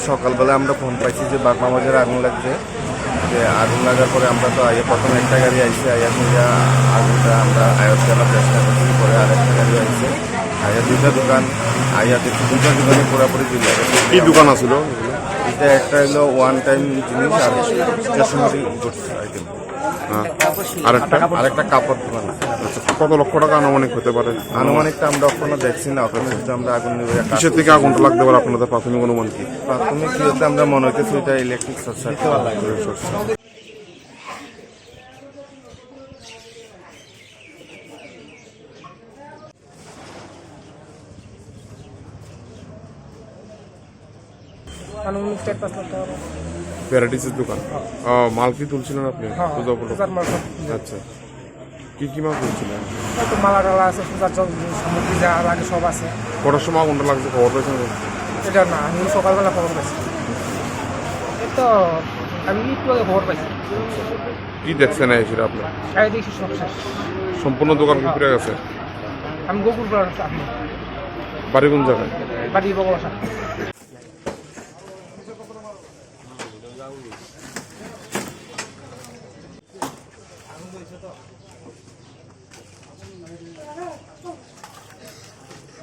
সকালবেলা আমরা ফোন পাইছি যে বাগমা বাজারে আগুন লাগছে। যে আগুন লাগার পরে আমরা তো প্রথমে একটা গাড়ি আইসে আইয়া থেকে আগুনটা আমরা আয়ত করার চেষ্টা করছি। পরে আরেকটা গাড়ি আইসে আইয়া দুইটা দোকান আইয়া দেখছি দুইটা দোকানে পুরোপুরি দিলে। কি দোকান আছিল? এটা একটা হলো ওয়ান টাইম জিনিস আর স্টেশনারি গুডস আইটেম। আরেকটা কাপড় দোকান। কত লক্ষ টাকা আনুমানিক হতে পারে? আনুমানিকটা আমরা ওখানে দেখছি না, ওখানে আমরা আগুন নিয়ে কিসের থেকে আগুনটা লাগতে পারে আপনাদের প্রাথমিক অনুমান কি? প্রাথমিক কি হতে আমরা মনে হইতেছি এটা ইলেকট্রিক শর্ট সার্কিট। ভ্যারাইটিসের দোকান। মাল কি তুলছিলেন আপনি? আচ্ছা, কি কি মাল তুলছিলেন? মালা টালা আছে, পূজার সামগ্রী যা লাগে সব আছে। কটার সময় আগুনটা লাগছে খবর পেয়েছেন? এটা না, আমি সকালবেলা খবর পাইছি। এই তো আমি একটু আগে খবর পাইছি। কি দেখছেন সেটা আপনার? গাড়ি দেখছি সব শেষ, সম্পূর্ণ দোকান কি পুড়ে গেছে? আমি গোকুলপুর আপনি বাড়ি কোন জায়গায়? বাড়ি বগলাসা।